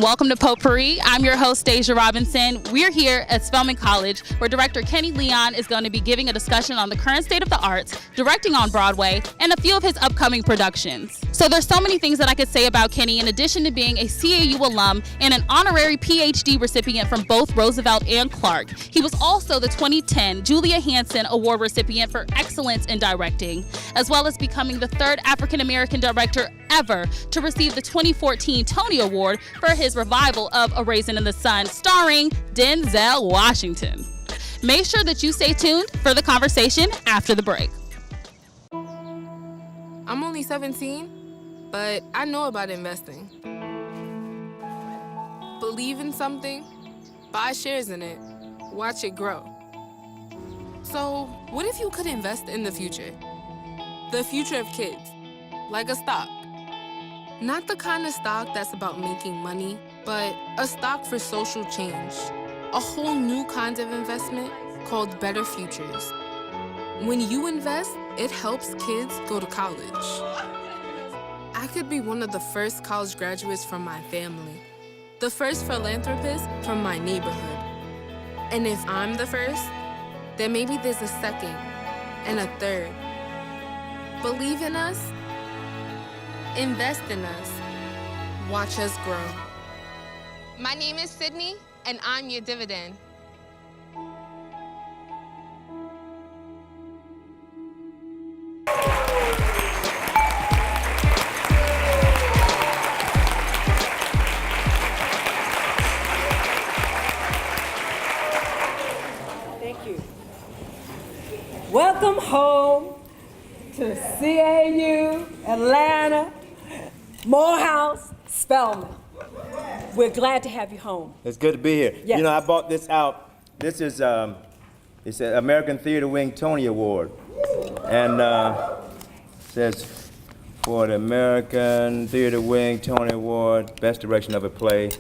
and welcome to Potpourri. I'm your host, Daja Robinson. We're here at Spelman College, where director Kenny Leon is going to be giving a discussion on the current state of the arts, directing on Broadway, and a few of his upcoming productions. So there's so many things that I could say about Kenny, in addition to being a CAU alum and an honorary PhD recipient from both Roosevelt and Clark. He was also the 2010 Julia Hanson Award recipient for excellence in directing, as well as becoming the third African-American director ever to receive the 2014 Tony Award for his revival of A Raisin in the Sun, starring Denzel Washington. Make sure that you stay tuned for the conversation after the break. I'm only 17, but I know about investing. Believe in something, buy shares in it, watch it grow. So, what if you could invest in the future? The future of kids, like a stock. Not the kind of stock that's about making money, but a stock for social change. A whole new kind of investment called Better Futures. When you invest, it helps kids go to college. I could be one of the first college graduates from my family, the first philanthropist from my neighborhood. And if I'm the first, then maybe there's a second and a third. Believe in us, invest in us, watch us grow. My name is Sydney, and I'm your dividend. Thank you. Welcome home to CAU, Atlanta, Morehouse, Spelman. We're glad to have you home. It's good to be here. Yes. You know, I bought this out. This is it's an American Theater Wing Tony Award. And says for the American Theater Wing Tony Award, Best Direction of a Play,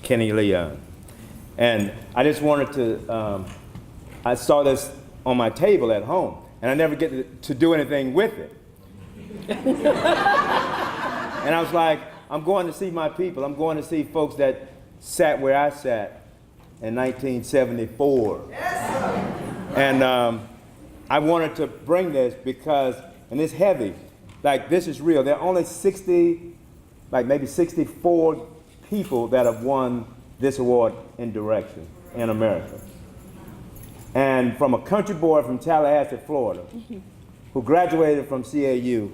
Kenny Leon. And I just wanted to, I saw this on my table at home, and I never get to do anything with it. And I was like, I'm going to see my people. I'm going to see folks that sat where I sat in 1974. Yes. And I wanted to bring this because, and it's heavy, like this is real. There are only 60, like maybe 64 people that have won this award in direction in America. And from a country boy from Tallahassee, Florida, who graduated from CAU.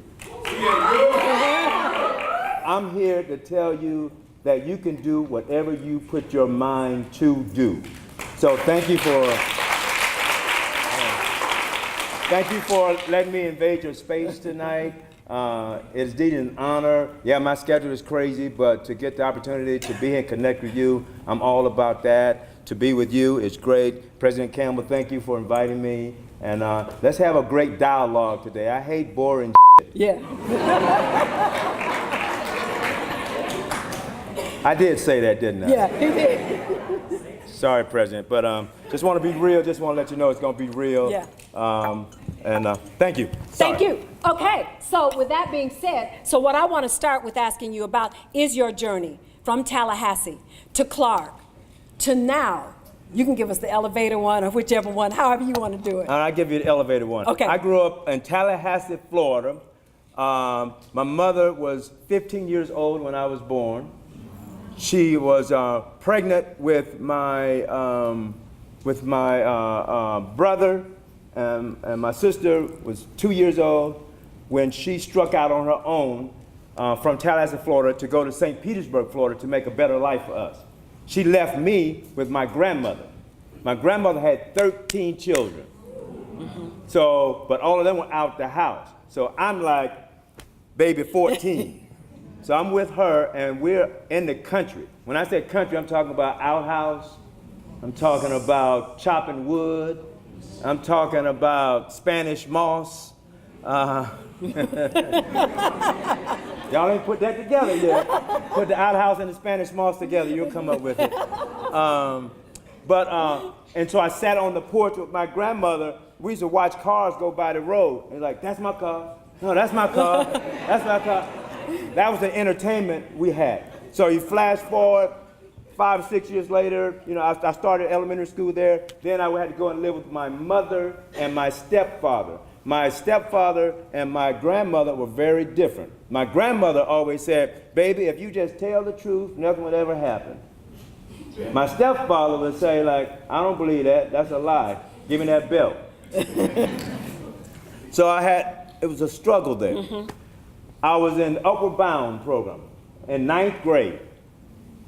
I'm here to tell you that you can do whatever you put your mind to do. So thank you for letting me invade your space tonight. It's indeed an honor. Yeah, my schedule is crazy, but to get the opportunity to be here and connect with you, I'm all about that. To be with you is great. President Campbell, thank you for inviting me. And let's have a great dialogue today. I hate boring shit. Yeah. I did say that, didn't I? Yeah, you did. Sorry, President, but just want to be real. Just want to let you know it's going to be real. Yeah. Thank you. Sorry. Thank you. Okay, so with that being said, so what I want to start with asking you about is your journey from Tallahassee to Clark to now. You can give us the elevator one or whichever one, however you want to do it. I'll give you the elevator one. Okay. I grew up in Tallahassee, Florida. My mother was 15 years old when I was born. She was pregnant with my brother, and my sister was 2 years old when she struck out on her own from Tallahassee, Florida, to go to St. Petersburg, Florida, to make a better life for us. She left me with my grandmother. My grandmother had 13 children. So, but all of them were out the house. So I'm like baby 14. So I'm with her, and we're in the country. When I say country, I'm talking about outhouse. I'm talking about chopping wood. I'm talking about Spanish moss. Y'all ain't put that together yet. Put the outhouse and the Spanish moss together, you'll come up with it. And so I sat on the porch with my grandmother. We used to watch cars go by the road. And like, that's my car. No, that's my car. That's my car. That was the entertainment we had. So you flash forward 5 or 6 years later, you know, I started elementary school there. Then I had to go and live with my mother and my stepfather. My stepfather and my grandmother were very different. My grandmother always said, baby, if you just tell the truth, nothing would ever happen. My stepfather would say, like, I don't believe that, that's a lie. Give me that belt. So it was a struggle there. Mm-hmm. I was in the Upward Bound program in 9th grade.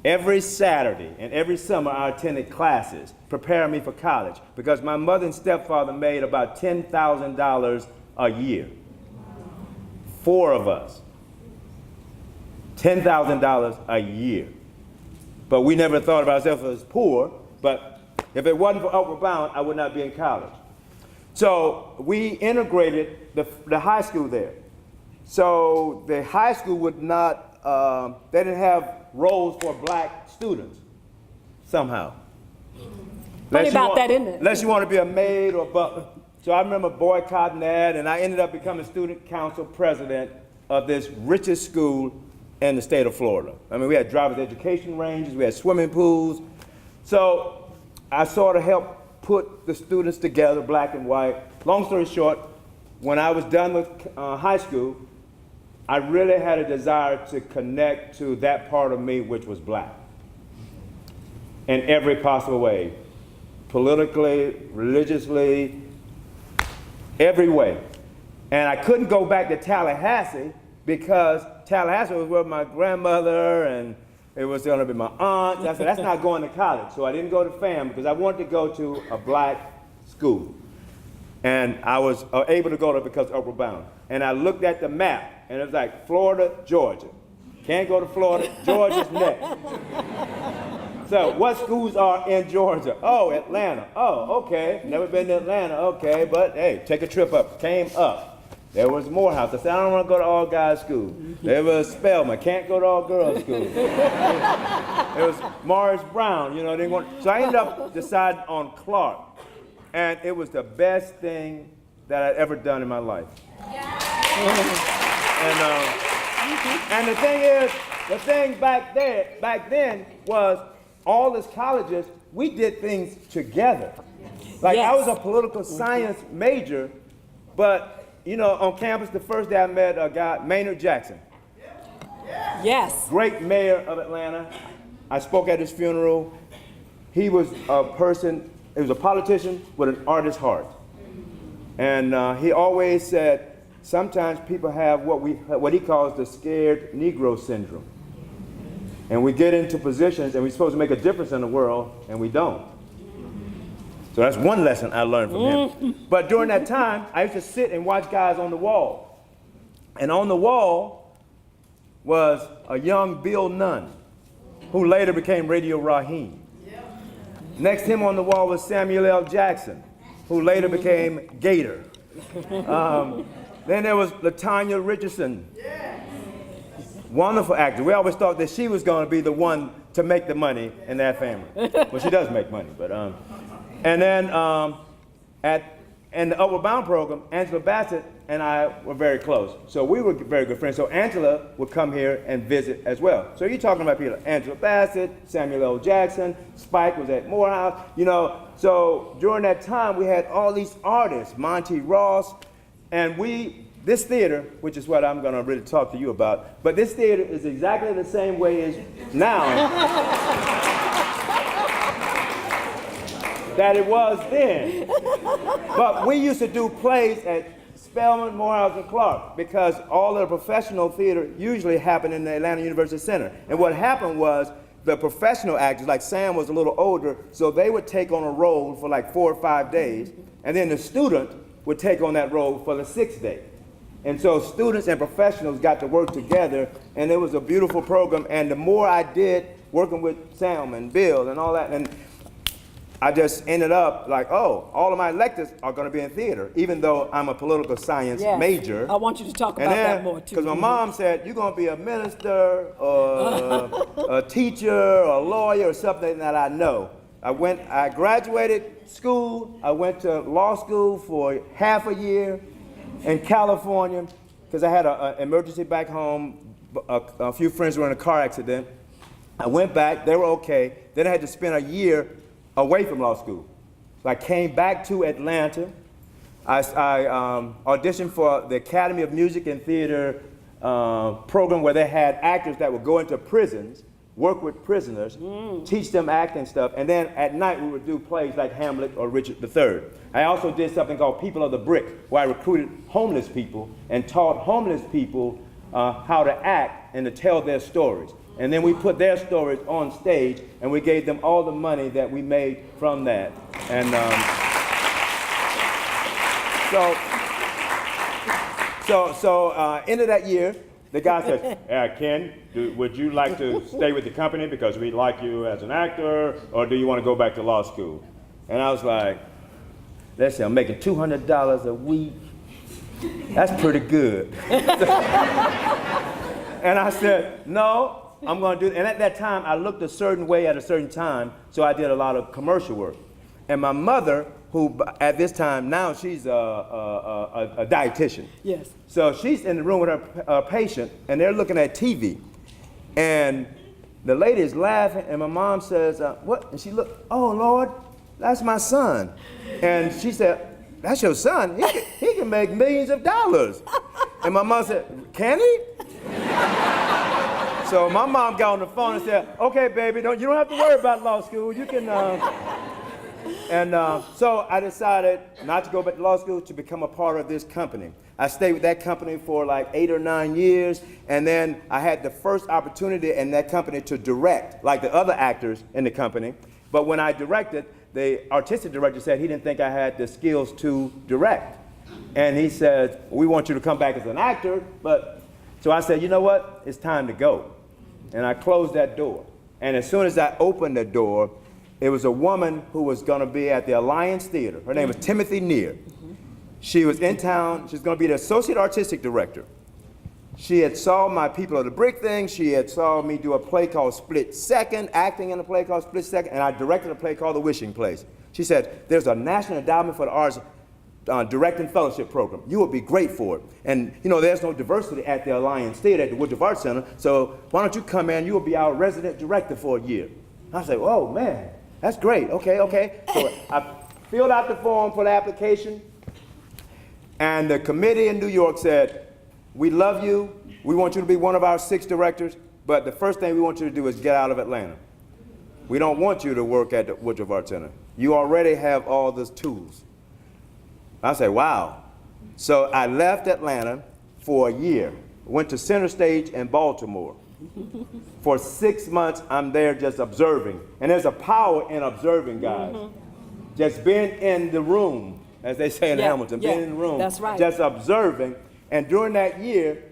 Every Saturday and every summer I attended classes preparing me for college because my mother and stepfather made about $10,000 a year. 4 of us. $10,000 a year. But we never thought of ourselves as poor, but if it wasn't for Upward Bound, I would not be in college. So we integrated the high school there. So the high school would not, they didn't have roles for black students, somehow. Funny about that, isn't it? Unless you want to be a maid or a butler. So I remember boycotting that, and I ended up becoming student council president of this richest school in the state of Florida. I mean, we had driver's education ranges, we had swimming pools. So I sort of helped put the students together, black and white. Long story short, when I was done with high school, I really had a desire to connect to that part of me which was black in every possible way, politically, religiously, every way. And I couldn't go back to Tallahassee because Tallahassee was where my grandmother and it was going to be my aunt. I said, that's not going to college. So I didn't go to FAM because I wanted to go to a black school. And I was able to go there because of Upward Bound. And I looked at the map and it was like Florida, Georgia. Can't go to Florida, Georgia's next. So what schools are in Georgia? Oh, Atlanta. Oh, okay. Never been to Atlanta. Okay, but hey, take a trip up. Came up. There was Morehouse. I said, I don't want to go to all guys school. There was Spelman. Can't go to all girls school. There was Morris Brown. You know, they want. So I ended up deciding on Clark, and it was the best thing that I'd ever done in my life. And the thing is, the thing back then was all these colleges, we did things together. Like I was a political science major, but you know, on campus, the first day I met a guy, Maynard Jackson. Yes. Great mayor of Atlanta. I spoke at his funeral. He was a person, he was a politician with an artist's heart. And he always said, sometimes people have what he calls the scared Negro syndrome. And we get into positions and we're supposed to make a difference in the world, and we don't. So that's one lesson I learned from him. But during that time, I used to sit and watch guys on the wall. And on the wall was a young Bill Nunn, who later became Radio Raheem. Next to him on the wall was Samuel L. Jackson, who later became Gator. Then there was LaTanya Richardson. Wonderful actor. We always thought that she was going to be the one to make the money in that family. Well, she does make money, but and then in the Upward Bound program, Angela Bassett and I were very close. So we were very good friends. So Angela would come here and visit as well. So you're talking about people, Angela Bassett, Samuel L. Jackson, Spike was at Morehouse, you know. So during that time, we had all these artists, Monty Ross, and this theater, which is what I'm going to really talk to you about, but this theater is exactly the same way as now. That it was then. But we used to do plays at Spelman, Morehouse, and Clark because all the professional theater usually happened in the Atlanta University Center. And what happened was the professional actors, like Sam was a little older, so they would take on a role for like 4 or 5 days, and then the student would take on that role for the 6th day. And so students and professionals got to work together, and it was a beautiful program. And the more I did working with Sam and Bill and all that, and I just ended up like, oh, all of my electives are going to be in theater, even though I'm a political science major. I want you to talk about that more, too. Because my mom said, you're going to be a minister or a teacher or a lawyer or something that I know. I graduated school. I went to law school for half a year in California because I had an emergency back home. A few friends were in a car accident. I went back, they were okay. Then I had to spend a year away from law school. So I came back to Atlanta. I auditioned for the Academy of Music and Theater program where they had actors that would go into prisons, work with prisoners, teach them acting stuff, and then at night we would do plays like Hamlet or Richard III. I also did something called People of the Brick, where I recruited homeless people and taught homeless people how to act and to tell their stories. And then we put their stories on stage, and we gave them all the money that we made from that. And end of that year, the guy says, Ken, would you like to stay with the company because we like you as an actor, or do you want to go back to law school? And I was like, let's see, I'm making $200 a week. That's pretty good. And I said, no, I'm going to do it. And at that time, I looked a certain way at a certain time, so I did a lot of commercial work. And my mother, who at this time, now she's a dietitian. Yes. So she's in the room with her patient, and they're looking at TV. And the lady is laughing, and my mom says, what? And she looked, oh, Lord, that's my son. And she said, that's your son? He can make millions of dollars. And my mom said, can he? So my mom got on the phone and said, okay, baby, you don't have to worry about law school. You can, so I decided not to go back to law school, to become a part of this company. I stayed with that company for like 8 or 9 years, and then I had the first opportunity in that company to direct, like the other actors in the company. But when I directed, the artistic director said he didn't think I had the skills to direct. And he said, we want you to come back as an actor, so I said, you know what, it's time to go. And I closed that door. And as soon as I opened the door, it was a woman who was going to be at the Alliance Theater. Her name was Timothy Neer. She was in town. She was going to be the associate artistic director. She had saw my People of the Brick thing. She had saw me do a play called Split Second, acting in a play called Split Second, and I directed a play called The Wishing Place. She said, there's a National Endowment for the Arts Directing Fellowship Program. You would be great for it. And you know, there's no diversity at the Alliance Theater at the Woodruff Arts Center, so why don't you come in, you will be our resident director for a year. I said, oh man, that's great, okay. So I filled out the form for the application, and the committee in New York said, we love you, we want you to be one of our 6 directors, but the first thing we want you to do is get out of Atlanta. We don't want you to work at the Woodruff Arts Center. You already have all those tools. I said, wow. So I left Atlanta for a year, went to Center Stage in Baltimore. For 6 months, I'm there just observing. And there's a power in observing, guys. Just being in the room, as they say in Hamilton, being in the room. That's right. Just observing. And during that year,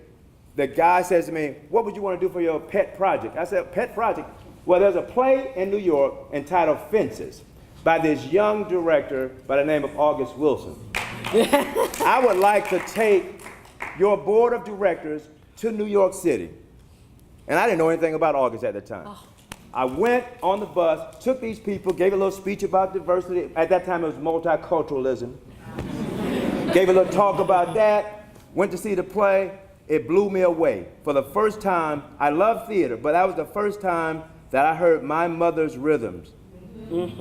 the guy says to me, what would you want to do for your pet project? I said, pet project? Well, there's a play in New York entitled Fences by this young director by the name of August Wilson. I would like to take your board of directors to New York City. And I didn't know anything about August at the time. Oh. I went on the bus, took these people, gave a little speech about diversity. At that time, it was multiculturalism. Gave a little talk about that, went to see the play. It blew me away. For the first time, I love theater, but that was the first time that I heard my mother's rhythms.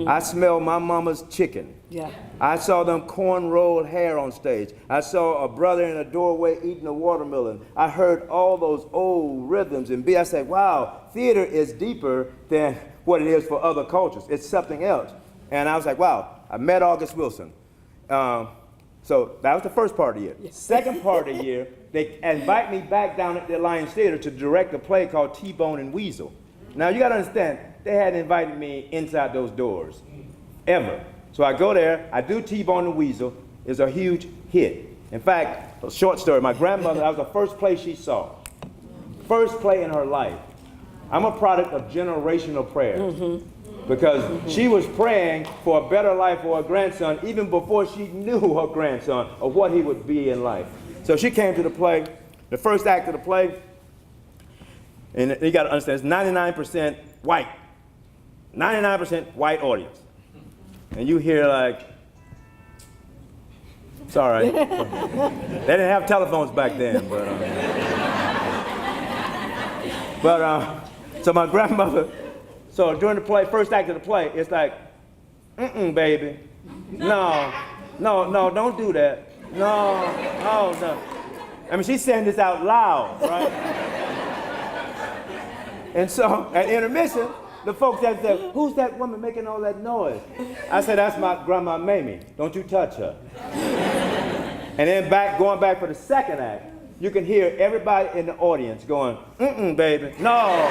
I smelled my mama's chicken. Yeah. I saw them corn-rolled hair on stage. I saw a brother in a doorway eating a watermelon. I heard all those old rhythms and I said, wow, theater is deeper than what it is for other cultures. It's something else. And I was like, wow, I met August Wilson. So that was the first part of the year. Yes. Second part of the year, they invite me back down at the Alliance Theater to direct a play called T-Bone and Weasel. Now you gotta understand, they hadn't invited me inside those doors, ever. So I go there, I do T-Bone and Weasel. It's a huge hit. In fact, a short story, my grandmother, that was the first play she saw. First play in her life. I'm a product of generational prayer. Because she was praying for a better life for her grandson even before she knew her grandson or what he would be in life. So she came to the play, the first act of the play, and you gotta understand, it's 99% white. 99% white audience. And you hear like, it's all right. They didn't have telephones back then, So my grandmother, so during the play, first act of the play, it's like, baby. No, don't do that. No. I mean, she's saying this out loud, right? And so at intermission, the folks that said, who's that woman making all that noise? I said, that's my grandma Mamie. Don't you touch her. And then going back for the second act, you can hear everybody in the audience going, baby, no.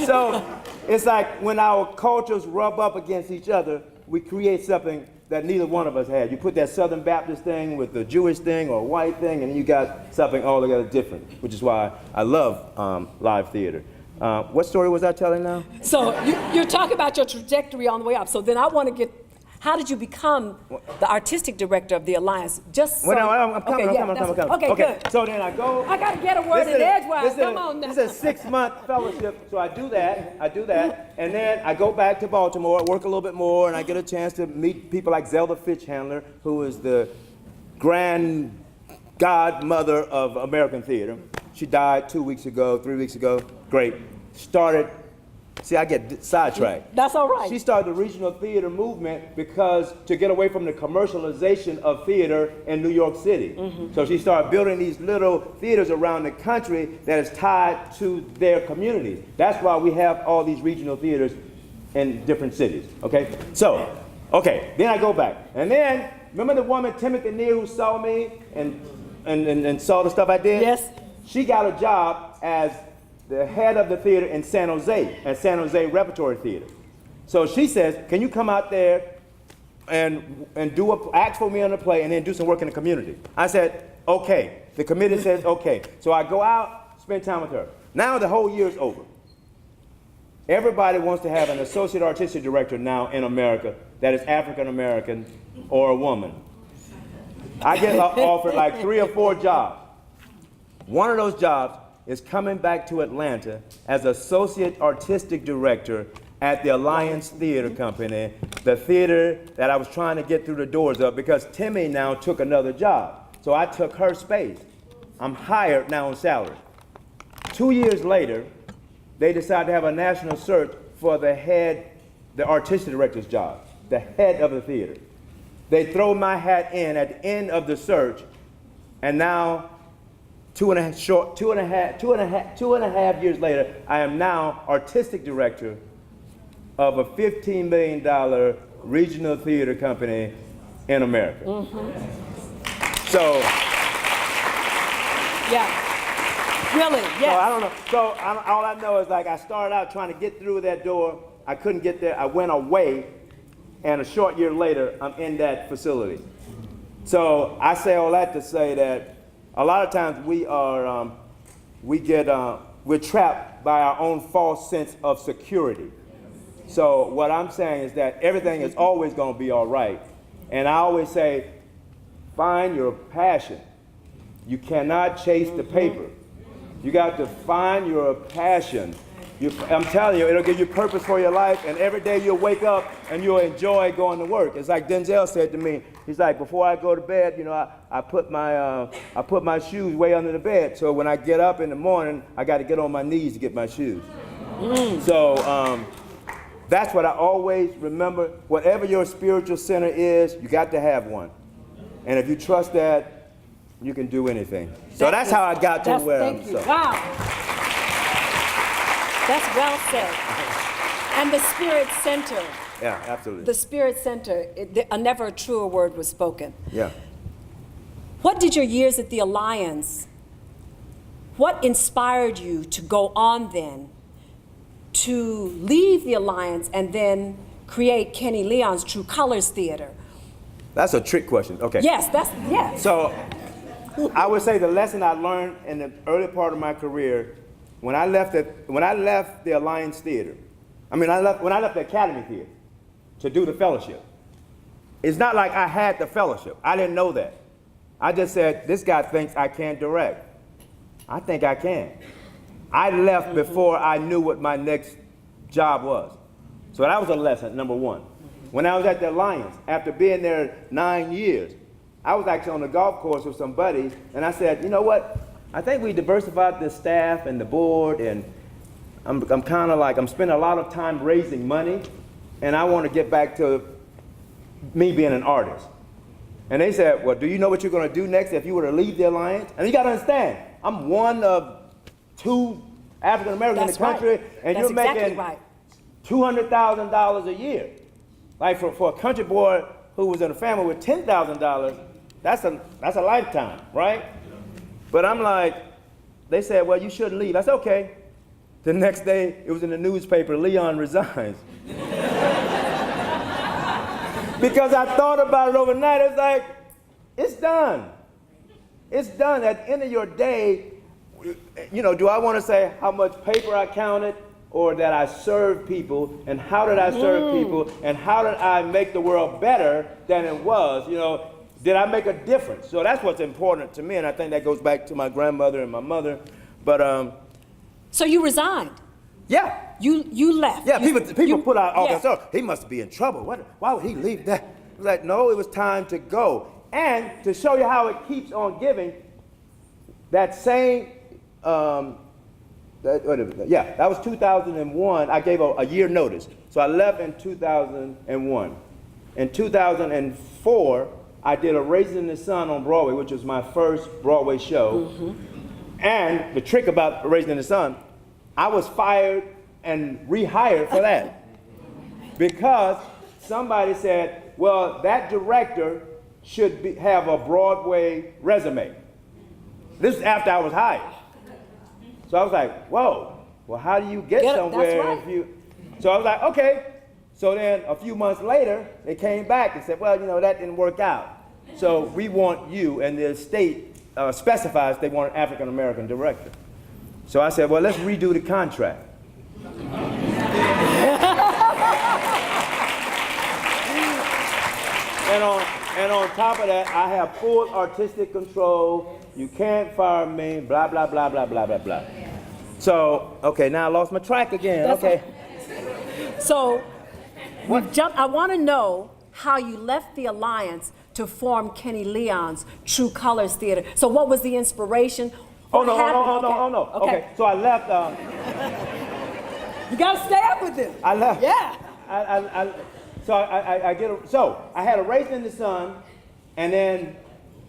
So it's like when our cultures rub up against each other, we create something that neither one of us had. You put that Southern Baptist thing with the Jewish thing or white thing, and you got something altogether different, which is why I love live theater. What story was I telling now? So you're talking about your trajectory on the way up. So then I want to get, how did you become the artistic director of the Alliance? Just so, well, no, I'm coming. Okay, good. So then I go. I got to get a word in edgewise. Come on now. This is a 6-month fellowship, so I do that, and then I go back to Baltimore, work a little bit more, and I get a chance to meet people like Zelda Fitch-Handler, who is the grand godmother of American theater. She died 3 weeks ago. Great. See, I get sidetracked. That's all right. She started the regional theater movement because to get away from the commercialization of theater in New York City. So she started building these little theaters around the country that is tied to their communities. That's why we have all these regional theaters in different cities, okay? So, then I go back. And then, remember the woman, Timothy Neer, who saw me and saw the stuff I did? Yes. She got a job as the head of the theater in San Jose, at San Jose Repertory Theater. So she says, can you come out there and act for me on the play and then do some work in the community? I said, okay. The committee says, okay. So I go out, spend time with her. Now the whole year is over. Everybody wants to have an associate artistic director now in America that is African American or a woman. I get offered like 3 or 4 jobs. One of those jobs is coming back to Atlanta as associate artistic director at the Alliance Theater Company, the theater that I was trying to get through the doors of, because Timmy now took another job. So I took her space. I'm hired now on salary. 2 years later, they decided to have a national search for the artistic director's job, the head of the theater. They throw my hat in at the end of the search, and now 2.5 years later, I am now artistic director of a $15 million regional theater company in America. So, yeah, really, yes. So I don't know. So all I know is like I started out trying to get through that door. I couldn't get there. I went away, and a short year later, I'm in that facility. So I say all that to say that a lot of times we're trapped by our own false sense of security. So what I'm saying is that everything is always going to be all right. And I always say, find your passion. You cannot chase the paper. You got to find your passion. I'm telling you, it'll give you purpose for your life, and every day you'll wake up and you'll enjoy going to work. It's like Denzel said to me, he's like, before I go to bed, you know, I put my shoes way under the bed, so when I get up in the morning, I got to get on my knees to get my shoes. So that's what I always remember. Whatever your spiritual center is, you got to have one. And if you trust that, you can do anything. So that's how I got to where I'm. Thank you. Wow. That's well said. And the Spirit Center. Yeah, absolutely. The Spirit Center, never a truer word was spoken. Yeah. What did your years at the Alliance, what inspired you to go on then to leave the Alliance and then create Kenny Leon's True Colors Theater? That's a trick question. Okay. Yes, yes. So I would say the lesson I learned in the early part of my career, when I left the Alliance Theater, when I left the Academy Theater to do the fellowship, it's not like I had the fellowship. I didn't know that. I just said, this guy thinks I can't direct. I think I can. I left before I knew what my next job was. So that was a lesson, number one. When I was at the Alliance, after being there 9 years, I was actually on the golf course with some buddies, and I said, you know what? I think we diversified the staff and the board, and I'm kind of like, I'm spending a lot of time raising money, and I want to get back to me being an artist. And they said, well, do you know what you're going to do next if you were to leave the Alliance? And you got to understand, I'm one of 2 African Americans in the country, right. and That's you're making exactly right. $200,000 a year. Like for a country boy who was in a family with $10,000, that's a lifetime, right? But I'm like, they said, well, you shouldn't leave. I said, okay. The next day, it was in the newspaper, Leon resigns. Because I thought about it overnight, it's like, it's done. It's done. At the end of your day, you know, do I want to say how much paper I counted, or that I served people, and how did I serve people, and how did I make the world better than it was? You know, did I make a difference? So that's what's important to me, and I think that goes back to my grandmother and my mother. But So you resigned. yeah. You left. Yeah, people put out all yeah. that stuff. He must be in trouble. Why would he leave that? It was like, no, it was time to go. And to show you how it keeps on giving, that same, that was 2001. I gave a year notice. So I left in 2001. In 2004, I did a Raising the Sun on Broadway, which was my first Broadway show. And the trick about Raising the Sun, I was fired and rehired for that. Because somebody said, well, that director should have a Broadway resume. This is after I was hired. So I was like, whoa, well, how do you get somewhere that's right. if you... So I was like, okay. So then a few months later, they came back and said, well, you know, that didn't work out. So we want you, and the state specifies they want an African-American director. So I said, well, let's redo the contract. And on top of that, I have full artistic control. You can't fire me, blah, blah, blah, blah, blah, blah, blah. So, okay, now I lost my track again. That's okay. So I want to know how you left the Alliance to form Kenny Leon's True Colors Theater. So what was the inspiration? Oh, What no, happened? no. Okay, so I left. You got to stay up with him. I left. Yeah. So I had a Raising in the Sun, and then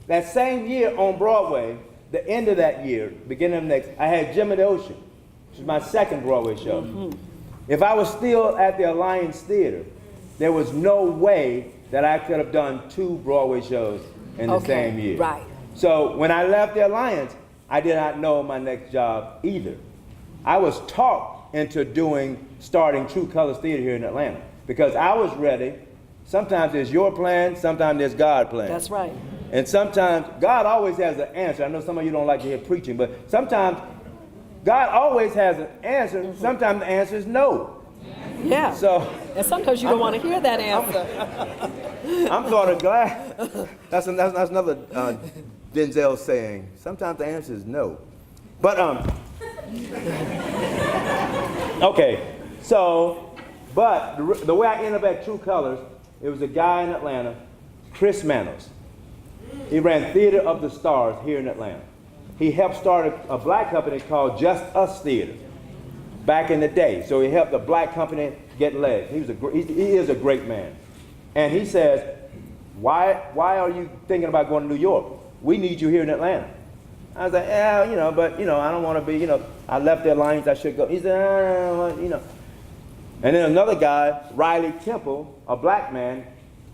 that same year on Broadway, the end of that year, beginning of next, I had Jim of the Ocean, which was my second Broadway show. If I was still at the Alliance Theater, there was no way that I could have done 2 Broadway shows in the same year. Right. So when I left the Alliance, I did not know my next job either. I was talked into starting True Colors Theater here in Atlanta, because I was ready. Sometimes there's your plan, sometimes there's God's plan. That's right. And sometimes God always has an answer. I know some of you don't like to hear preaching, but sometimes God always has an answer. Sometimes the answer is no. Yeah. So, and sometimes you don't want to hear that answer. I'm sort of glad. That's another Denzel saying. Sometimes the answer is no. But okay. So, but the way I ended up at True Colors, it was a guy in Atlanta, Chris Manos. He ran Theater of the Stars here in Atlanta. He helped start a black company called Just Us Theater back in the day. So he helped the black company get legs. He is a great man. And he says, why are you thinking about going to New York? We need you here in Atlanta. I was like, yeah, you know, but, you know, I don't want to be, you know, I left the Alliance, I should go. He said, you know. And then another guy, Riley Temple, a black man,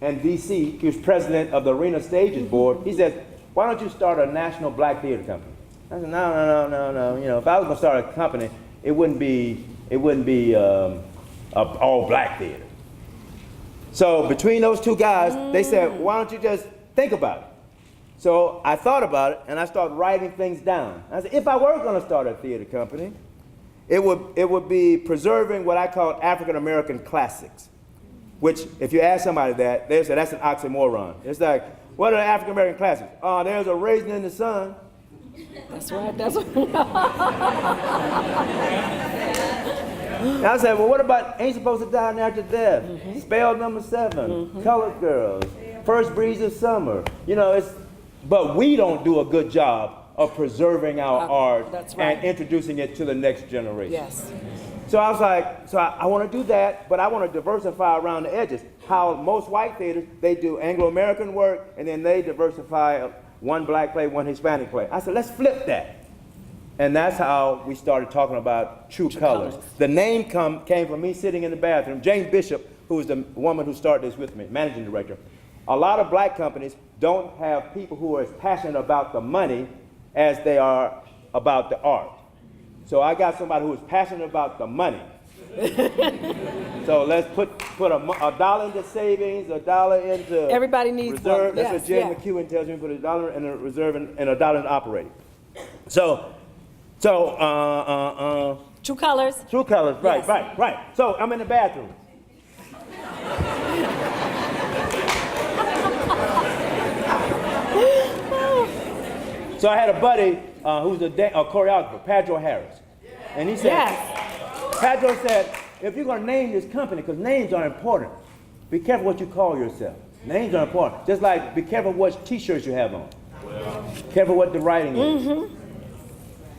in D.C., he was president of the Arena Stages Board. He said, why don't you start a national black theater company? I said, no. You know, if I was going to start a company, it wouldn't be a all black theater. So between those two guys, they said, why don't you just think about it? So I thought about it, and I started writing things down. I said, if I were going to start a theater company, it would be preserving what I call African American classics. Which, if you ask somebody that, they say that's an oxymoron. It's like, what are the African American classics? Oh, there's a Raisin in the Sun. That's right. That's right. And I said, well, what about Ain't Supposed to Die After Death? Spell Number 7, Colored Girls, First Breeze of Summer. You know, but we don't do a good job of preserving our art that's right. and introducing it to the next generation. Yes. So I was like, I want to do that, but I want to diversify around the edges. How most white theaters, they do Anglo-American work, and then they diversify one black play, one Hispanic play. I said, let's flip that. And that's how we started talking about True Colors. The name came from me sitting in the bathroom. Jane Bishop, who was the woman who started this with me, managing director. A lot of black companies don't have people who are as passionate about the money as they are about the art. So I got somebody who is passionate about the money. So let's put a dollar into savings, a dollar into Everybody needs reserve. one. That's Yes, what Jay yeah. McEwen tells me. Put a dollar in a reserve and a dollar in operating. So True Colors. True Colors, right, Yes. right. So I'm in the bathroom. So I had a buddy who's a choreographer, Pedro Harris. And he said, Yes. Pedro said, if you're going to name this company, because names are important, be careful what you call yourself. Names are important. Just like be careful what t-shirts you have on. Careful what the writing is.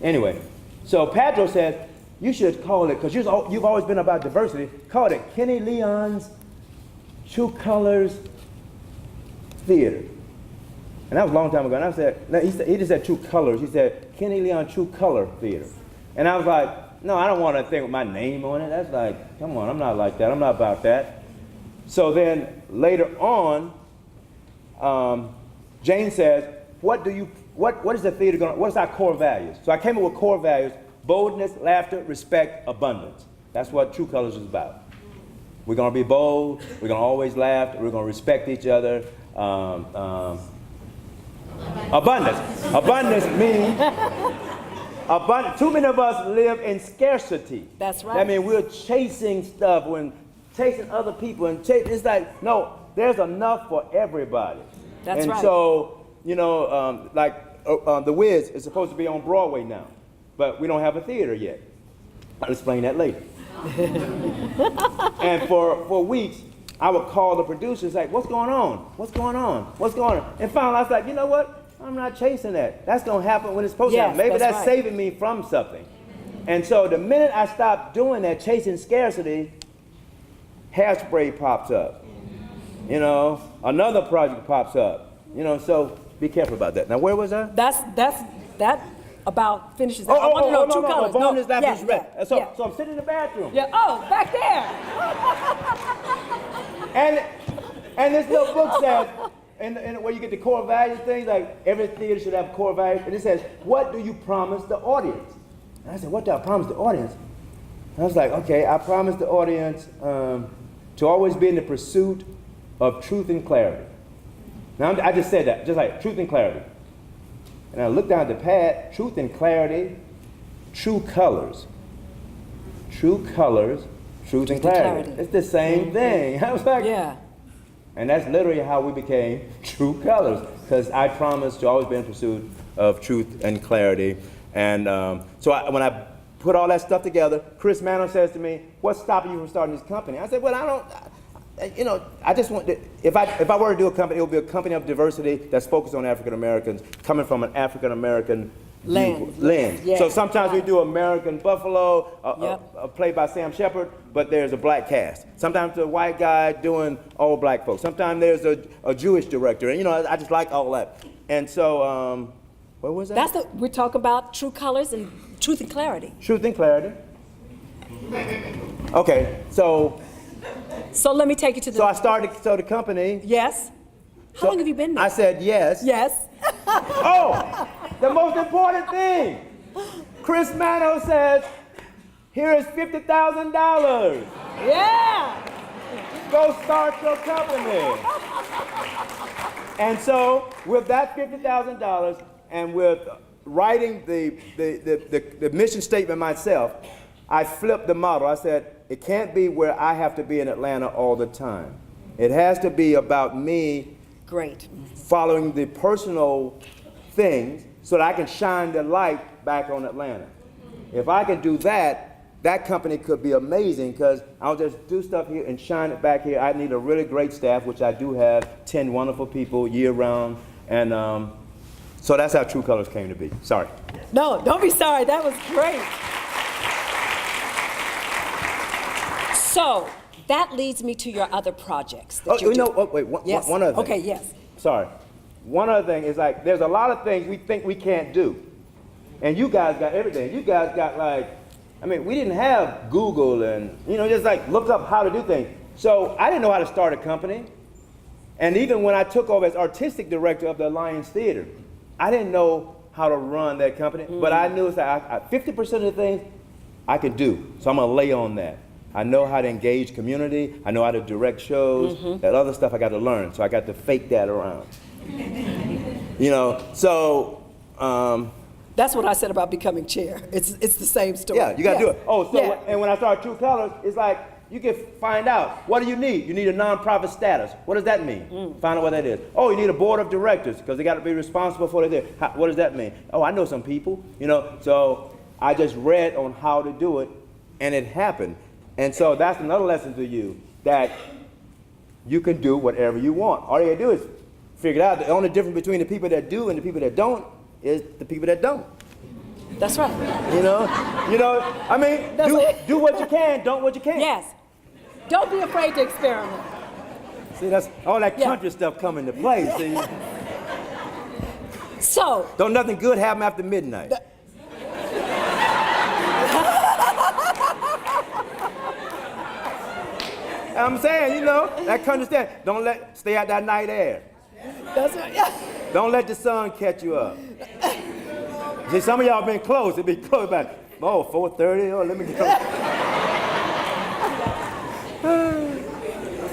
Anyway, so Pedro said, you should call it, because you've always been about diversity, call it Kenny Leon's True Colors Theater. And that was a long time ago. And I said, no, he just said True Colors. He said, Kenny Leon True Color Theater. And I was like, no, I don't want anything with my name on it. That's like, come on, I'm not like that. I'm not about that. So then later on, Jane says, what is the theater going to, what is our core values? So I came up with core values: boldness, laughter, respect, abundance. That's what True Colors is about. We're going to be bold. We're going to always laugh. We're going to respect each other. Abundance. Abundance means too many of us live in scarcity. That's right. I mean, we're chasing stuff, when chasing other people, and it's like, no, there's enough for everybody. That's and right. so, The Wiz is supposed to be on Broadway now, but we don't have a theater yet. I'll explain that later. And for weeks, I would call the producers like, what's going on? What's going on? What's going on? And finally I was like, you know what? I'm not chasing that. That's going to happen when it's supposed to happen. Maybe that's right. saving me from something. And so the minute I stopped doing that, chasing scarcity, Hairspray pops up. You know, another project pops up. You know, so be careful about that. Now, where was I? That about finishes. I want to know True Colors. Bonus, that Yeah, was red. yeah, So, yeah. so I'm sitting in the bathroom. Yeah. Oh, back there. And this little book says, and where you get the core values things, like every theater should have core values, and it says, what do you promise the audience? And I said, what do I promise the audience? And I was like, okay, I promise the audience to always be in the pursuit of truth and clarity. Now, I just said that, just like truth and clarity. And I looked down at the pad, truth and clarity, True Colors. True Colors, truth and clarity. It's the same thing. I was like, Yeah. And that's literally how we became True Colors, because I promised to always be in pursuit of truth and clarity. And when I put all that stuff together, Chris Mano says to me, what's stopping you from starting this company? I said, well, I just want to, if I were to do a company, it would be a company of diversity that's focused on African Americans, coming from an African American lens. Yeah. So sometimes we do American Buffalo, a play by Sam Shepard, but there's a black cast. Sometimes a white guy doing all black folks. Sometimes there's a Jewish director, and I just like all that. And so, what was that? We talk about True Colors and truth and clarity. Truth and clarity. Okay, so let me take you to the. So I started the company. Yes. How long have you been there? I said yes. Yes. Oh, the most important thing. Chris Mano says, here is $50,000. Yeah. Go start your company. And so with that $50,000 and with writing the mission statement myself, I flipped the model. I said, it can't be where I have to be in Atlanta all the time. It has to be about me following the personal things so that I can shine the light back on Atlanta. If I can do that, that company could be amazing, because I'll just do stuff here and shine it back here. I need a really great staff, which I do have, 10 wonderful people year-round. And So that's how True Colors came to be. Sorry. No, don't be sorry. That was great. So that leads me to your other projects. That Wait, yes. one other thing. Okay, yes. Sorry. One other thing is like, there's a lot of things we think we can't do. And you guys got everything. You guys got like, I mean, we didn't have Google and, just like look up how to do things. So I didn't know how to start a company. And even when I took over as artistic director of the Alliance Theater, I didn't know how to run that company. But I knew that 50% of the things I could do. So I'm going to lay on that. I know how to engage community. I know how to direct shows. That other stuff I got to learn. So I got to fake that around. So. That's what I said about becoming chair. It's the same story. Yeah, you got to do it. Oh, so Yeah. And when I started True Colors, it's like you can find out, what do you need? You need a nonprofit status. What does that mean? Find out what that is. Oh, you need a board of directors because they got to be responsible for it. What does that mean? Oh, I know some people. So I just read on how to do it, and it happened. And so that's another lesson to you, that you can do whatever you want. All you got to do is figure it out. The only difference between the people that do and the people that don't is the people that don't. That's right. I mean, do what you can, don't what you can't. Yes. Don't be afraid to experiment. See, that's all that country stuff come into play, see. So. Don't nothing good happen after midnight. I'm saying, that country stuff, stay out that night air. That's right, yeah. Don't let the sun catch you up. See, some of y'all been close. It'd be close by, 4:30. Oh, let me go.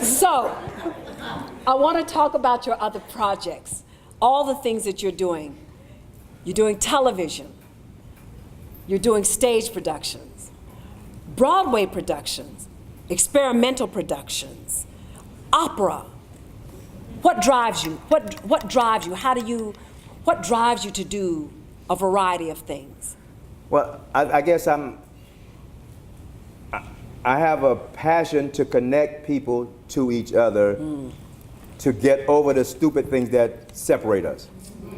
So, I want to talk about your other projects, all the things that you're doing. You're doing television. You're doing stage productions, Broadway productions, experimental productions, opera. What drives you? What drives you? What drives you to do a variety of things? Well, I guess I have a passion to connect people to each other, to get over the stupid things that separate us.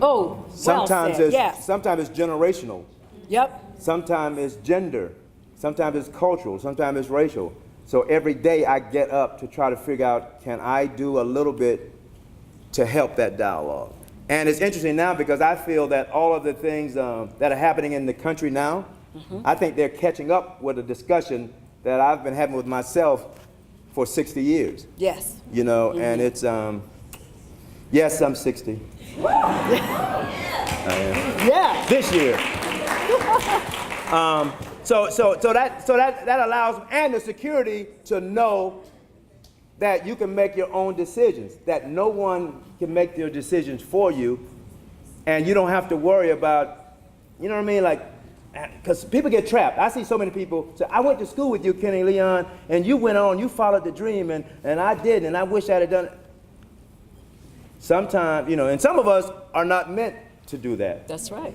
Oh, Sometimes well said. Sometimes it's generational. Yep. Sometimes it's gender. Sometimes it's cultural. Sometimes it's racial. So every day I get up to try to figure out, can I do a little bit to help that dialogue? And it's interesting now because I feel that all of the things that are happening in the country now, I think they're catching up with a discussion that I've been having with myself for 60 years. Yes. And it's, yes, I'm 60. I am. Yeah. This year. So that allows, and the security to know that you can make your own decisions, that no one can make your decisions for you, and you don't have to worry about, because people get trapped. I see so many people say, I went to school with you, Kenny Leon, and you went on, you followed the dream, and I didn't, and I wish I'd have done it. Sometimes, and some of us are not meant to do that. That's right.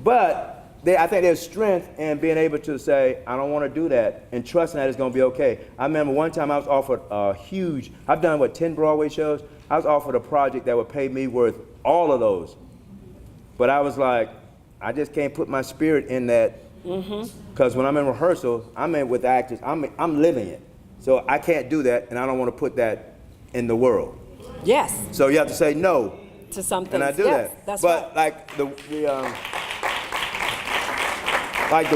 But I think there's strength in being able to say, I don't want to do that, and trusting that it's going to be okay. I remember one time I was offered a huge, I've done, 10 Broadway shows? I was offered a project that would pay me worth all of those. But I was like, I just can't put my spirit in that, because when I'm in rehearsal, I'm in with the actors, I'm living it. So I can't do that, and I don't want to put that in the world. Yes. So you have to say no. To something. And I do that. That's but right. like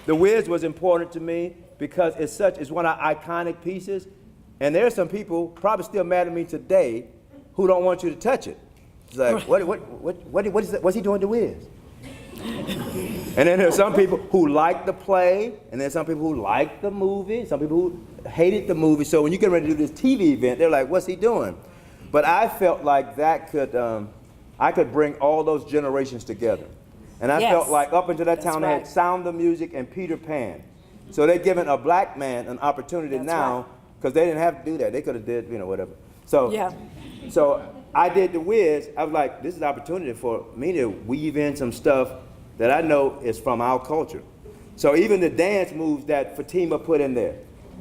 the Wiz was important to me because it's one of our iconic pieces, and there's some people probably still mad at me today who don't want you to touch it. It's like, what is that? What's he doing to Wiz? And then there's some people who like the play, and there's some people who like the movie, some people who hated the movie. So when you get ready to do this TV event, they're like, what's he doing? But I felt like that I could bring all those generations together. And I felt like up until that time they had Sound of Music and Peter Pan. So they're giving a black man an opportunity now, because they didn't have to do that. They could have did, whatever. So, so I did the Wiz. I was like, this is an opportunity for me to weave in some stuff that I know is from our culture. So even the dance moves that Fatima put in there,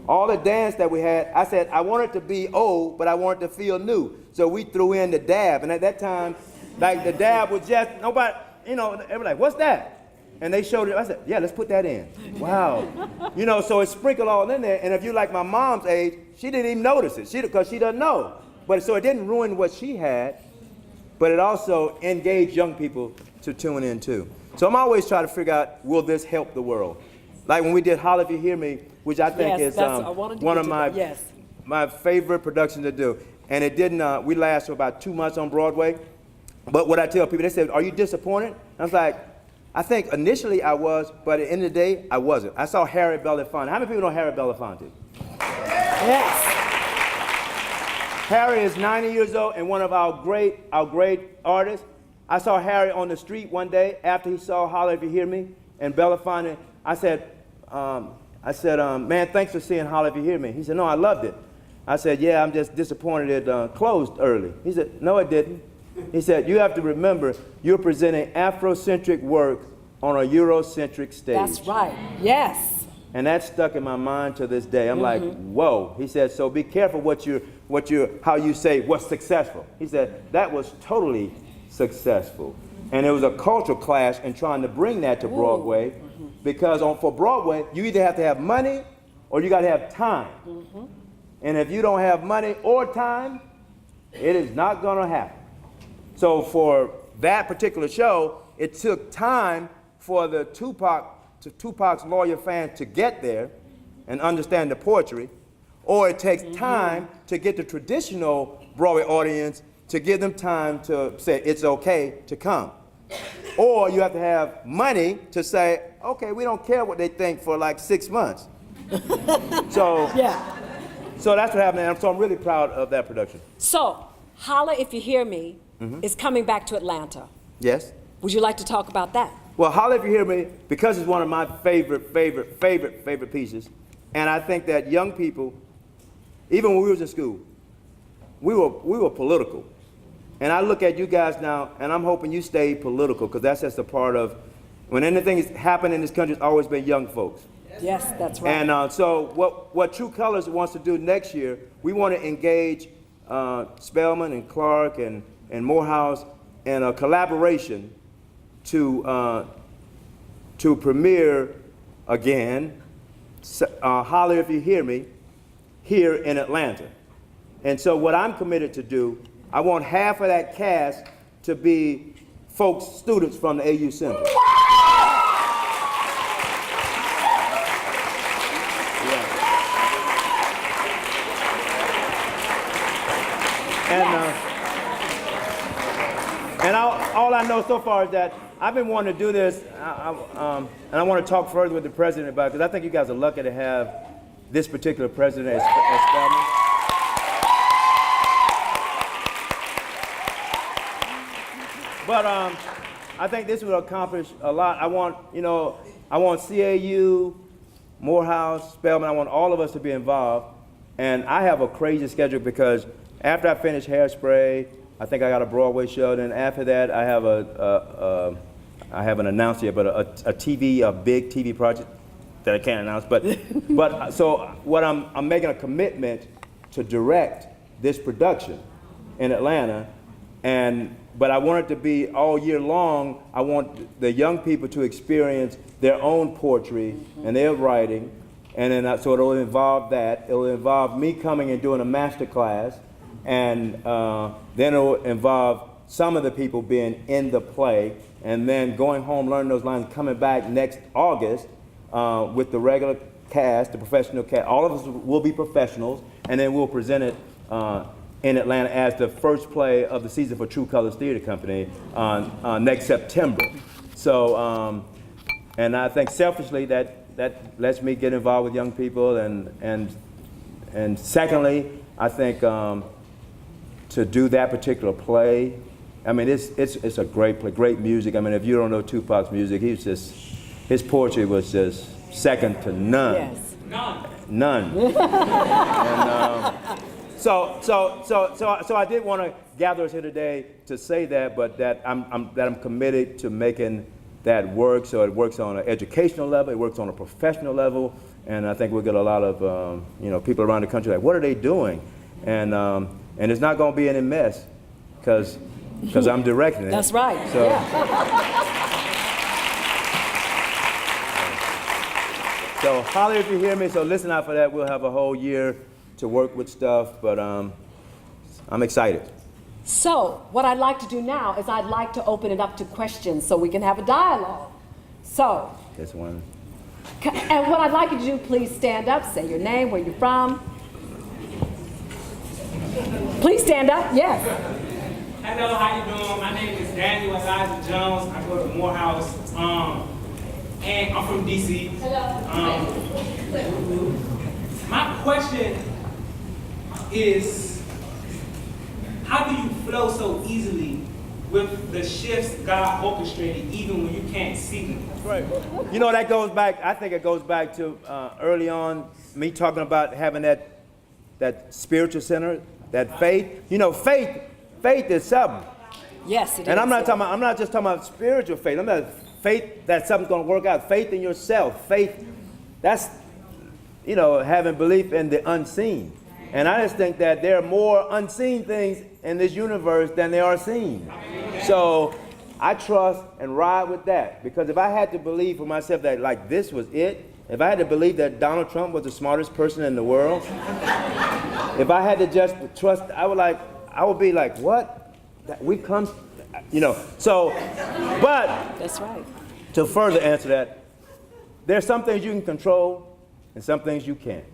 all the dance that we had, I said, I want it to be old, but I want it to feel new. So we threw in the dab, and at that time, Like the dab was just, nobody, you know, they were like, what's that? And they showed it, I said, yeah, let's put that in. Wow. You know, so it's sprinkled all in there, and if you're like my mom's age, she didn't even notice it, because she doesn't know. But so it didn't ruin what she had, but it also engaged young people to tune in too. So I'm always trying to figure out, will this help the world? Like when we did Holler If You Hear Me, which I think is one of my favorite productions to do. And it didn't, we lasted for about 2 months on Broadway. But what I tell people, they said, are you disappointed? I was like, I think initially I was, but at the end of the day, I wasn't. I saw Harry Belafonte. How many people know Harry Belafonte? Yes. Harry is 90 years old and one of our great artists. I saw Harry on the street one day after he saw Holler If You Hear Me and Belafonte. I said, man, thanks for seeing Holler If You Hear Me. He said, no, I loved it. I said, yeah, I'm just disappointed it closed early. He said, no, it didn't. He said, you have to remember, you're presenting Afrocentric work on a Eurocentric stage. That's right, yes. And that stuck in my mind to this day. I'm like, whoa. He said, so be careful how you say what's successful. He said, that was totally successful. And it was a cultural clash in trying to bring that to Broadway, because for Broadway, you either have to have money or you got to have time. And if you don't have money or time, it is not going to happen. So for that particular show, it took time for the Tupac's lawyer fans to get there and understand the poetry, or it takes time to get the traditional Broadway audience to give them time to say it's okay to come. Or you have to have money to say, okay, we don't care what they think for like 6 months. So that's what happened, and so I'm really proud of that production. So, Holler If You Hear Me is coming back to Atlanta. Yes. Would you like to talk about that? Well, Holler If You Hear Me, because it's one of my favorite pieces, and I think that young people, even when we was in school, we were political. And I look at you guys now, and I'm hoping you stay political, because that's just a part of, when anything has happened in this country, it's always been young folks. Yes, that's right. And so what True Colors wants to do next year, we want to engage Spelman and Clark and Morehouse in a collaboration to premiere again, Holler If You Hear Me, here in Atlanta. And so what I'm committed to do, I want half of that cast to be folks, students from the AU Center. And all I know so far is that I've been wanting to do this, and I want to talk further with the president about it, because I think you guys are lucky to have this particular president as Spelman. But I think this will accomplish a lot. I want CAU, Morehouse, Spelman, I want all of us to be involved. And I have a crazy schedule, because after I finish Hairspray, I think I got a Broadway show. Then after that, I have I haven't announced yet, but a big TV project that I can't announce. But so what I'm making a commitment to direct this production in Atlanta, but I want it to be all year long. I want the young people to experience their own poetry and their writing, and then so it'll involve that. It'll involve me coming and doing a master class, and then it'll involve some of the people being in the play, and then going home, learning those lines, coming back next August with the regular cast, the professional cast. All of us will be professionals, and then we'll present it in Atlanta as the first play of the season for True Colors Theater Company next September. So, and I think selfishly that lets me get involved with young people, and secondly, I think to do that particular play, I mean, it's a great play, great music. I mean, if you don't know Tupac's music, his poetry was just second to none. Yes. None. And, so I did want to gather us here today to say that, but that I'm committed to making that work. So it works on an educational level, it works on a professional level, and I think we'll get a lot of people around the country like, what are they doing? And it's not going to be any mess, because because I'm directing it. That's right. So, so holler if you hear me. So listen out for that. We'll have a whole year to work with stuff, but I'm excited. So what I'd like to do now is I'd like to open it up to questions so we can have a dialogue. So, This one. and what I'd like you to do, please stand up, say your name, where you're from. Please stand up, yes. Hello, how you doing? My name is Daniel Elijah Jones. I go to Morehouse, and I'm from DC. Hello. My question is, how do you flow so easily with the shifts God orchestrated, even when you can't see them? Right. You know, that goes back, I think it goes back to early on, me talking about having that spiritual center, that faith. You know, faith is something. Yes, it is. And I'm not just talking about spiritual faith. I'm not faith that something's going to work out. Faith in yourself. Faith, that's, you know, having belief in the unseen. And I just think that there are more unseen things in this universe than there are seen. So I trust and ride with that. Because if I had to believe for myself that like this was it, if I had to believe that Donald Trump was the smartest person in the world, if I had to just trust, I would be like, what? We've come, you know. So, but That's right. to further answer that, there's some things you can control and some things you can't.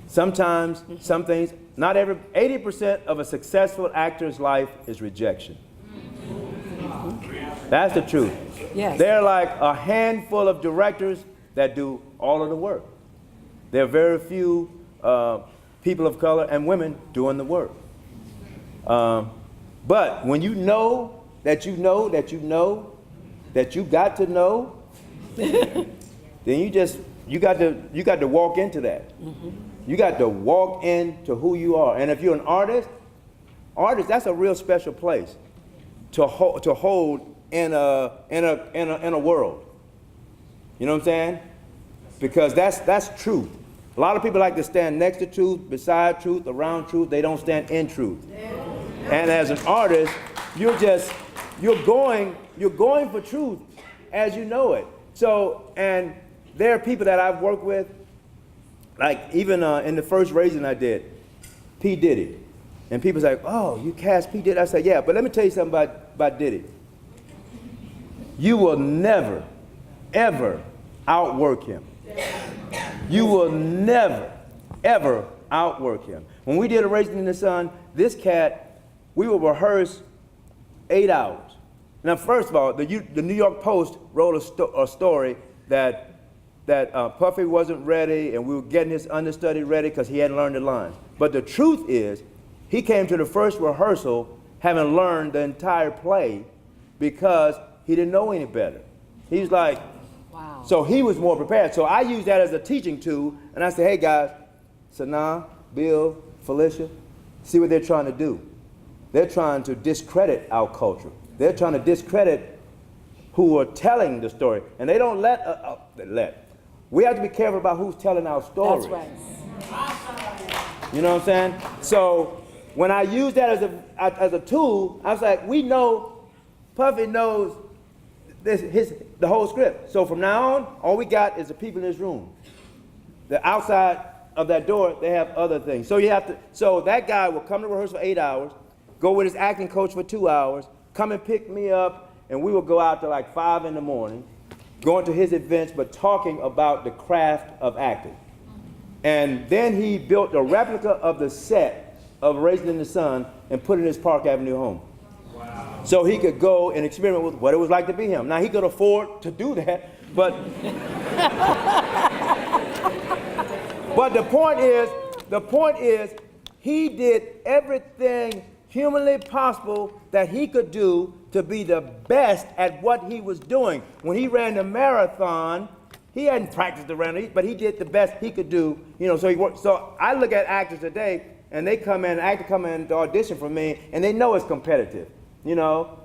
Sometimes, some things, not every, 80% of a successful actor's life is rejection. That's the truth. Yes. There are like a handful of directors that do all of the work. There are very few people of color and women doing the work. But when you know that you know that you know that you got to know, then you got to walk into that. You got to walk into who you are. And if you're an artist, that's a real special place to hold in a world. You know what I'm saying? Because that's truth. A lot of people like to stand next to truth, beside truth, around truth. They don't stand in truth. And as an artist, you're going for truth as you know it. So, and there are people that I've worked with, like even in the first Raising I did, P. Diddy. And people's like, oh, you cast P. Diddy? I said, yeah, but let me tell you something about Diddy. You will never, ever outwork him. You will never, ever outwork him. When we did a Raising in the Sun, this cat, we would rehearse 8 hours. Now, first of all, the New York Post wrote a story that Puffy wasn't ready and we were getting his understudy ready because he hadn't learned the lines. But the truth is, he came to the first rehearsal having learned the entire play because he didn't know any better. He was like, wow. So he was more prepared. So I use that as a teaching tool, and I say, hey guys, Sanaa, Bill, Felicia, see what they're trying to do. They're trying to discredit our culture. They're trying to discredit who are telling the story. And they don't we have to be careful about who's telling our story. That's right. You know what I'm saying? So when I use that as a tool, I was like, we know, Puffy knows the whole script. So from now on, all we got is the people in this room. The outside of that door, they have other things. So so that guy will come to rehearsal for 8 hours, go with his acting coach for 2 hours, come and pick me up, and we will go out to like 5 in the morning, going to his events, but talking about the craft of acting. And then he built a replica of the set of Raising in the Sun and put it in his Park Avenue home. Wow. So he could go and experiment with what it was like to be him. Now he could afford to do that, but but the point is he did everything humanly possible that he could do to be the best at what he was doing. When he ran the marathon, he hadn't practiced around it, but he did the best he could do. You know, so he worked. So I look at actors today, and actors come in to audition for me, and they know it's competitive. You know,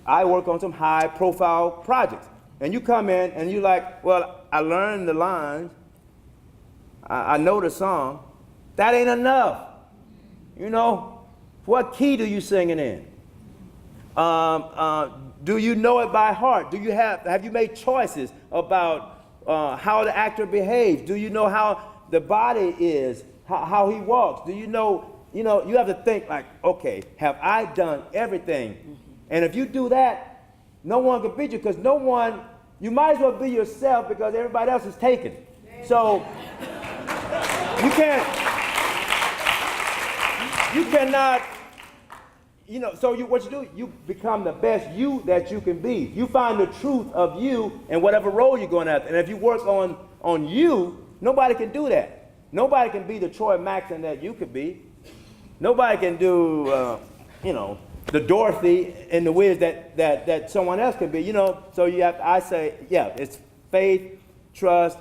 I work on some high-profile projects, and you come in and you like, well, I learned the lines, I know the song. That ain't enough. You know, what key do you sing it in? Do you know it by heart? Have you made choices about how the actor behaves? Do you know how the body is, how he walks? Do you know, you have to think like, okay, have I done everything? And if you do that, no one can beat you, because you might as well be yourself, because everybody else is taken. So you cannot, so what you do, you become the best you that you can be. You find the truth of you in whatever role you're going after. And if you work on you, nobody can do that. Nobody can be the Troy Maxon that you could be. Nobody can do, the Dorothy in the ways that someone else could be, So I say, it's faith, trust,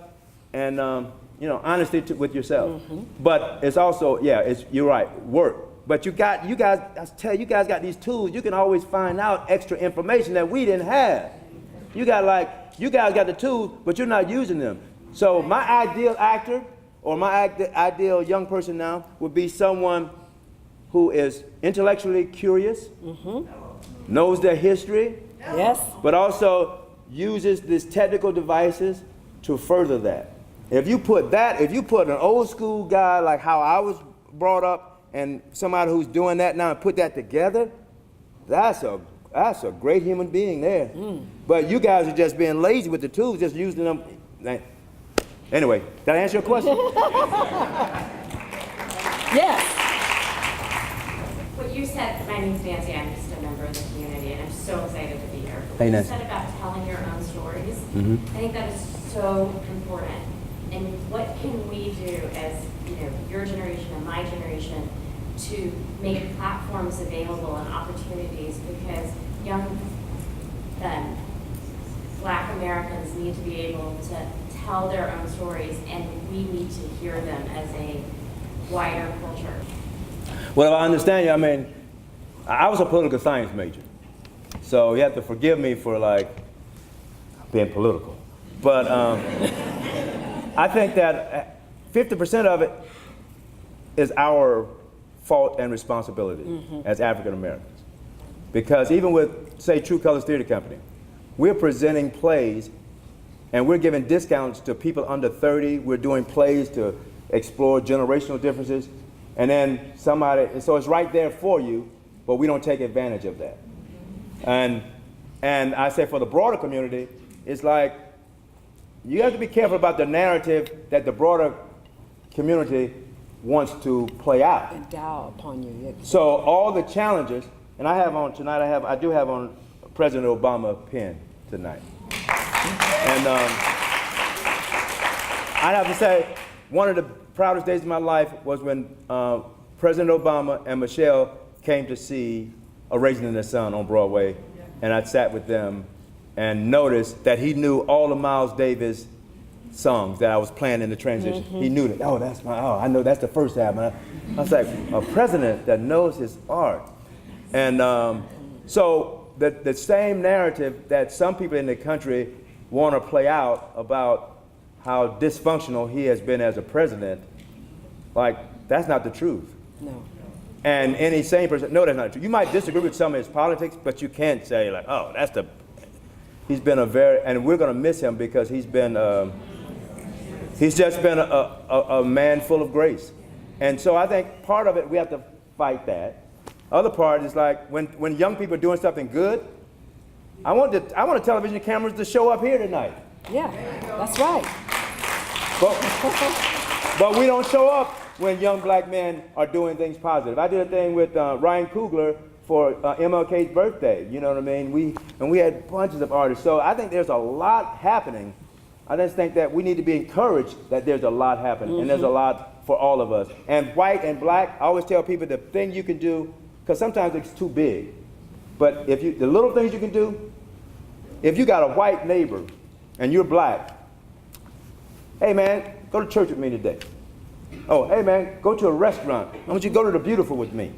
and, honesty with yourself. But it's also, you're right, work. But you guys got these tools. You can always find out extra information that we didn't have. You guys got the tools, but you're not using them. So my ideal actor, or my ideal young person now, would be someone who is intellectually curious, knows their history, Yes. but also uses these technical devices to further that. If you put an old school guy like how I was brought up, and somebody who's doing that now and put that together, that's a great human being there. But you guys are just being lazy with the tools, just using them. Anyway, did I answer your question? Yes. What you said, my name's Nancy, I'm just a member of the community, and I'm so excited to be here. Hey, What you Nancy. said about telling your own stories, I think that is so important. And what can we do as, your generation and my generation to make platforms available and opportunities, because young Black Americans need to be able to tell their own stories, and we need to hear them as a wider culture. Well, I understand you. I was a political science major, so you have to forgive me for being political. But I think that 50% of it is our fault and responsibility as African Americans. Because even with, say, True Colors Theater Company, we're presenting plays and we're giving discounts to people under 30. We're doing plays to explore generational differences. And then so it's right there for you, but we don't take advantage of that. And I say for the broader community, it's like, you have to be careful about the narrative that the broader community wants to play out. Endow upon you. Yeah. So all the challenges, and I do have on President Obama pen tonight. And I'd have to say, one of the proudest days of my life was when President Obama and Michelle came to see A Raisin in the Sun on Broadway, and I sat with them and noticed that he knew all of Miles Davis' songs that I was playing in the transition. He knew that, I know that's the first album. I was like, a president that knows his art. And so the same narrative that some people in the country want to play out about how dysfunctional he has been as a president, that's not the truth. No. And any sane person, no, that's not true. You might disagree with some of his politics, but you can't say he's been and we're going to miss him because he's just been a man full of grace. And so I think part of it, we have to fight that. Other part is when young people are doing something good, I want the television cameras to show up here tonight. Yeah, that's right. But we don't show up when young Black men are doing things positive. I did a thing with Ryan Coogler for MLK's birthday, you know what I mean? We had bunches of artists. So I think there's a lot happening. I just think that we need to be encouraged that there's a lot happening, and there's a lot for all of us. And white and Black, I always tell people the thing you can do, because sometimes it's too big, but the little things you can do, if you got a white neighbor and you're Black, hey man, go to church with me today. Oh, hey man, go to a restaurant. I want you to go to the Beautiful with me.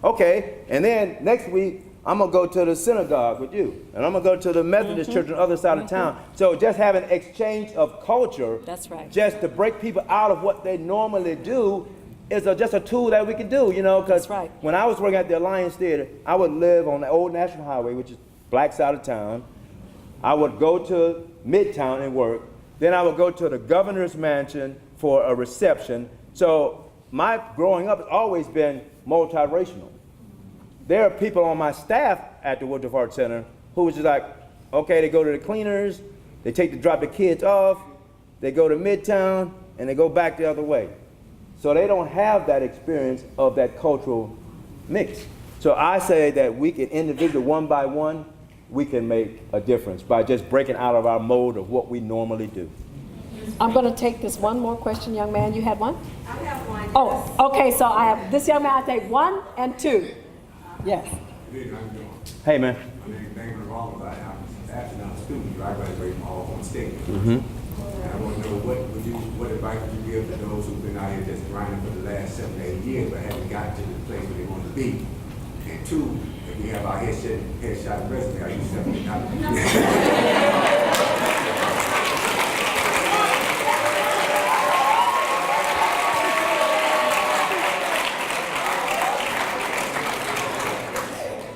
Okay, and then next week, I'm gonna go to the synagogue with you, and I'm gonna go to the Methodist church on the other side of town. So just having exchange of culture, That's right. just to break people out of what they normally do, is just a tool that we can do, you know, because That's right. when I was working at the Alliance Theater, I would live on the old National Highway, which is black side of town. I would go to Midtown and work. Then I would go to the governor's mansion for a reception. So my growing up has always been multiracial. There are people on my staff at the Woodruff Art Center who was just like, okay, they go to the cleaners, they drop the kids off, they go to Midtown, and they go back the other way. So they don't have that experience of that cultural mix. So I say that we can individually, one by one, we can make a difference by just breaking out of our mode of what we normally do. I'm going to take this one more question, young man. You had one? I have one. Oh, okay, so I have this young man, I take 1 and 2. Yes. Hey, man. My name is Damon Rollins. I'm actually not a student. I graduated from Alcorn State. And I want to know what advice would you give to those who've been out here just grinding for the last 7 to 8 years but haven't gotten to the place where they want to be? And 2, if we have our headshot resume, are you definitely not?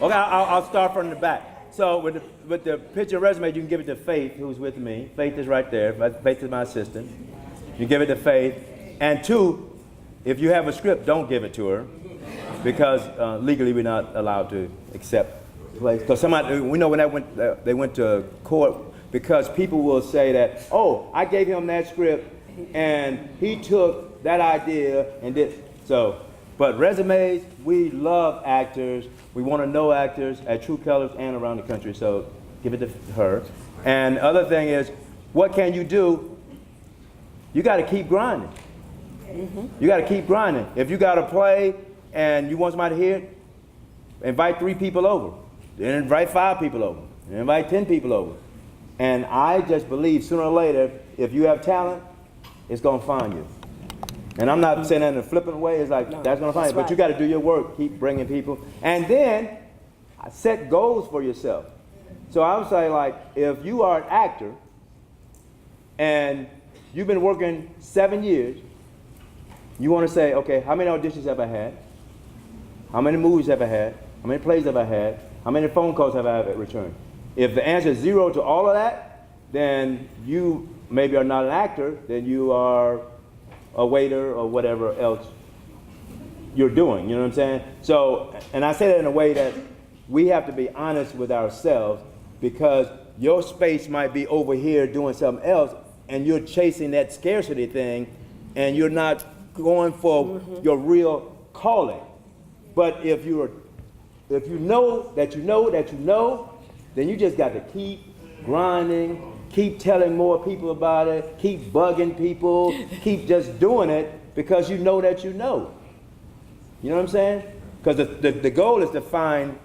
Okay, I'll start from the back. So with the picture resume, you can give it to Faith, who's with me. Faith is right there. Faith is my assistant. You give it to Faith. And 2, if you have a script, don't give it to her, because legally we're not allowed to accept plays. Because somebody, we know when they went to court, because people will say that, oh, I gave him that script, and he took that idea and did so. But resumes, we love actors. We want to know actors at True Colors and around the country, so give it to her. And the other thing is, what can you do? You got to keep grinding. You got to keep grinding. If you got a play and you want somebody to hear it, invite 3 people over. Then invite 5 people over. Then invite 10 people over. And I just believe sooner or later, if you have talent, it's going to find you. And I'm not saying that in a flippant way. It's like, that's going to find you. But you got to do your work. Keep bringing people. And then set goals for yourself. So I would say, like, if you are an actor and you've been working 7 years, you want to say, okay, how many auditions have I had? How many movies have I had? How many plays have I had? How many phone calls have I returned? If the answer is 0 to all of that, then you maybe are not an actor, then you are a waiter or whatever else you're doing, you know what I'm saying? So, and I say that in a way that we have to be honest with ourselves, because your space might be over here doing something else, and you're chasing that scarcity thing, and you're not going for your real calling. But if you know that you know, then you just got to keep grinding, keep telling more people about it, keep bugging people, keep just doing it because you know that you know. You know what I'm saying? Because the goal is to find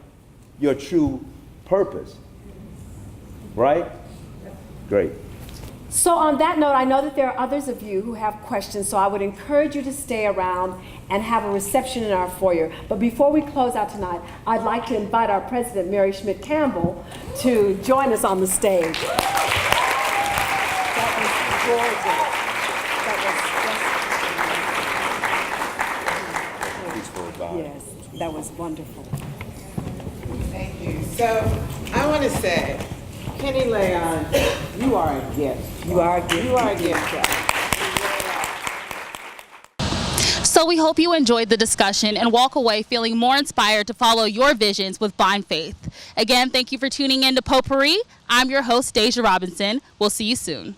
your true purpose. Right? Great. So on that note, I know that there are others of you who have questions, so I would encourage you to stay around and have a reception in our foyer. But before we close out tonight, I'd like to invite our president, Mary Schmidt Campbell, to join us on the stage. That was gorgeous. Yes, that was wonderful. Thank you. So I want to say, Kenny Leon, you are a gift. You are a gift. You are a gift. So we hope you enjoyed the discussion and walk away feeling more inspired to follow your visions with blind faith. Again, thank you for tuning in to Potpourri. I'm your host, Daja Robinson. We'll see you soon.